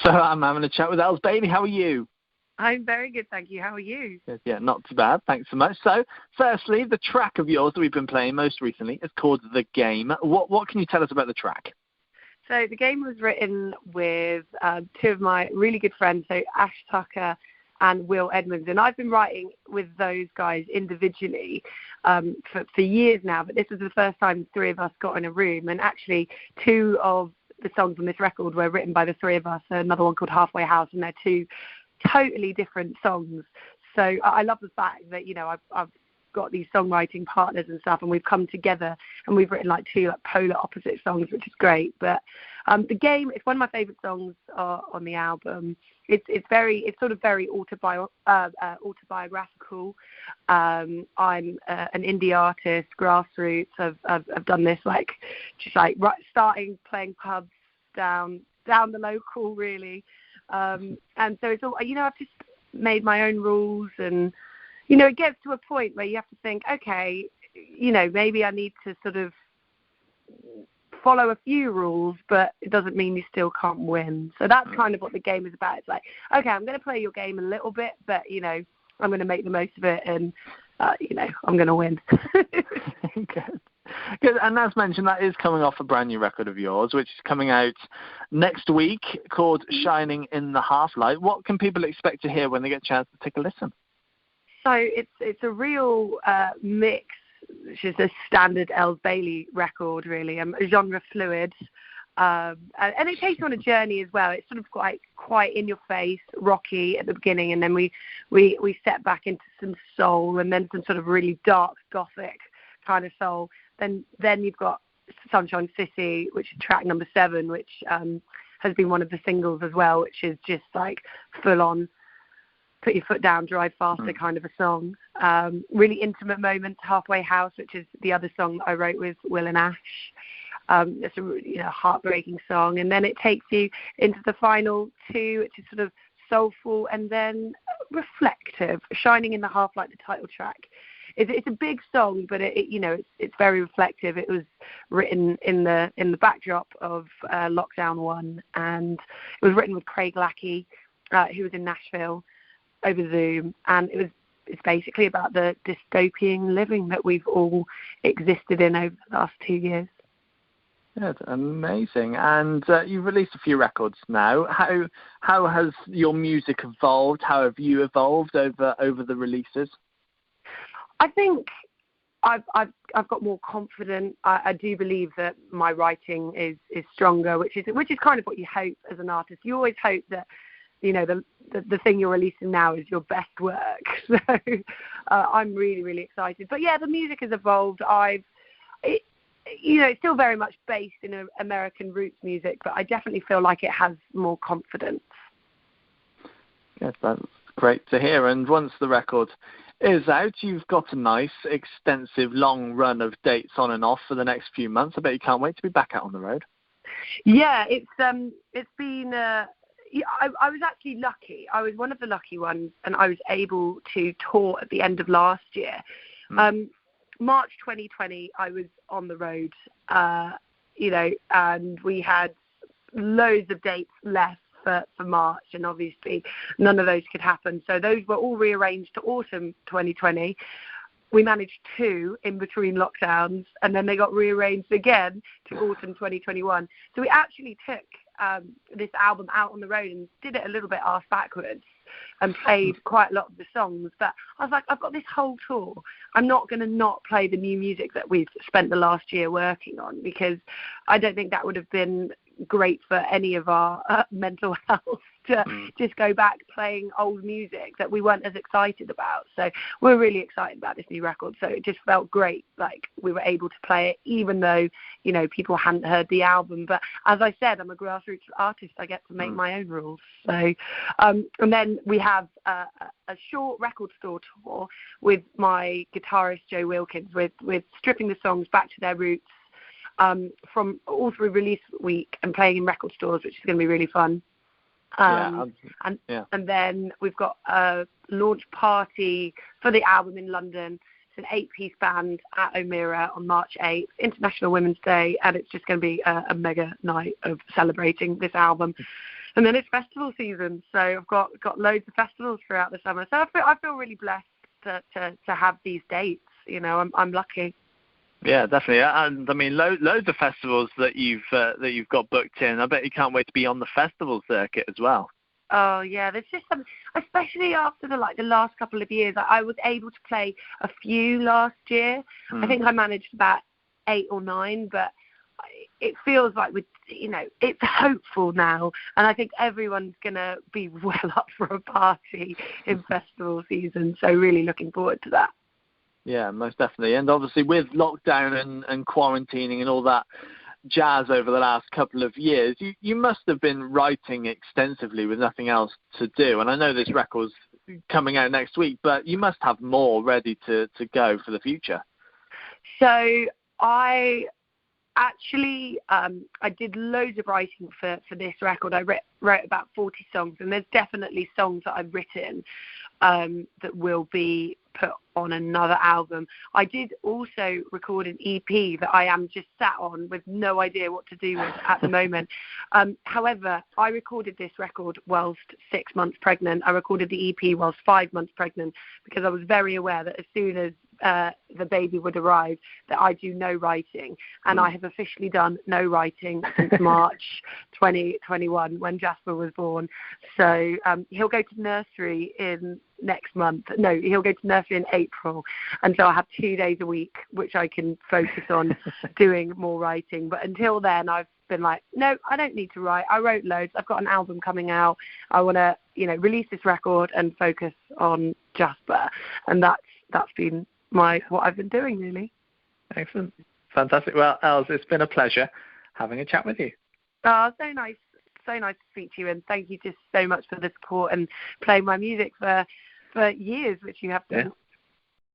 So I'm having a chat with Elles Bailey. How are you? I'm very good, thank you. How are you? Yeah, not too bad. Thanks so much. So, firstly, the track of yours that we've been playing most recently is called The Game. What can you tell us about the track? So The Game was written with two of my really good friends, so Ash Tucker and Will Edmonds. And I've been writing with those guys individually for years now, but this was the first time the three of us got in a room. And actually, two of the songs on this record were written by the three of us, another one called Halfway House, and they're two totally different songs. So I love the fact that, you know, I've got these songwriting partners and stuff, and we've come together and we've written like two like polar opposite songs, which is great. But The Game is one of my favorite songs on the album. It's sort of very autobiographical. I'm an indie artist, grassroots. I've done this starting playing pubs down the local really, and so it's all, you know, I've just made my own rules, and you know, it gets to a point where you have to think, okay, you know, maybe I need to sort of follow a few rules, but it doesn't mean you still can't win. So that's kind of what the game is about. It's like, okay, I'm going to play your game a little bit, but, you know, I'm going to make the most of it, and, you know, I'm going to win. Good. And as mentioned, that is coming off a brand new record of yours, which is coming out next week, called Shining in the Half-Light. What can people expect to hear when they get a chance to take a listen? So it's a real mix, which is a standard Elles Bailey record, really, genre fluid, and it takes you on a journey as well. It's sort of quite in your face, rocky at the beginning, and then we step back into some soul, and then some sort of really dark gothic kind of soul. Then you've got Sunshine City, which is track number 7, which has been one of the singles as well, which is just like full on, put your foot down, drive faster kind of a song. Really intimate moments, Halfway House, which is the other song that I wrote with Will and Ash. It's a heartbreaking song. And then it takes you into the final 2, which is sort of soulful and then reflective. Shining in the Half-Light, the title track. It's a big song, but it's very reflective. It was written in the backdrop of Lockdown 1, and it was written with Craig Lackey, who was in Nashville, over Zoom, and it's basically about the dystopian living that we've all existed in over the last 2 years. That's amazing. And you've released a few records now. How has your music evolved? How have you evolved over the releases? I think I've got more confident. I do believe that my writing is stronger, which is kind of what you hope as an artist. You always hope that, you know, the thing you're releasing now is your best work. So I'm really, really excited. But yeah, the music has evolved. It's still very much based in American roots music, but I definitely feel like it has more confidence. Yes, that's great to hear. And once the record is out, you've got a nice, extensive, long run of dates on and off for the next few months. I bet you can't wait to be back out on the road. Yeah, it's been. I was actually lucky. I was one of the lucky ones, and I was able to tour at the end of last year. March 2020, I was on the road, and we had loads of dates left for March, and obviously none of those could happen. So those were all rearranged to autumn 2020. We managed 2 in between lockdowns, and then they got rearranged again to autumn 2021. So we actually took this album out on the road and did it a little bit arse backwards and played quite a lot of the songs. But I was like, I've got this whole tour. I'm not going to not play the new music that we've spent the last year working on, because I don't think that would have been great for any of our mental health to just go back playing old music that we weren't as excited about. So we're really excited about this new record. So it just felt great, like we were able to play it, even though, you know, people hadn't heard the album. But as I said, I'm a grassroots artist. I get to make my own rules. So, and then we have a short record store tour with my guitarist Joe Wilkins, with stripping the songs back to their roots, from all through release week and playing in record stores, which is going to be really fun. And then we've got a launch party for the album in London. It's an 8-piece band at O'Meara on March 8th, International Women's Day, and it's just going to be a mega night of celebrating this album. And then it's festival season, so I've got loads of festivals throughout the summer. So I feel really blessed to have these dates. You know, I'm lucky. Yeah, definitely. And I mean, loads of festivals that you've got booked in. I bet you can't wait to be on the festival circuit as well. Oh yeah, there's just something, especially after the last couple of years. I was able to play a few last year. I think I managed about 8 or 9, but it feels like it's hopeful now, and I think everyone's gonna be well up for a party in festival season. So really looking forward to that. Yeah, most definitely. And obviously with lockdown and quarantining and all that jazz over the last couple of years, you must have been writing extensively with nothing else to do. And I know this record's coming out next week, but you must have more ready to go for the future. So I actually I did loads of writing for this record. I wrote about 40 songs, and there's definitely songs that I've written that will be put on another album. I did also record an EP that I am just sat on with no idea what to do with at the moment. However, I recorded this record whilst 6 months pregnant. I recorded the EP whilst 5 months pregnant because I was very aware that as soon as the baby would arrive, that I do no writing, and I have officially done no writing since March 2021 when Jasper was born. So he'll go to nursery in next month. No, he'll go to nursery in April, and so I have 2 days a week which I can focus on doing more writing. But until then, I've been like, no, I don't need to write. I wrote loads. I've got an album coming out. I want to, release this record and focus on Jasper, and that's been what I've been doing, really. Excellent. Fantastic. Well, Els, it's been a pleasure having a chat with you. Oh, so nice to speak to you, and thank you just so much for the support and playing my music for years, which you have been.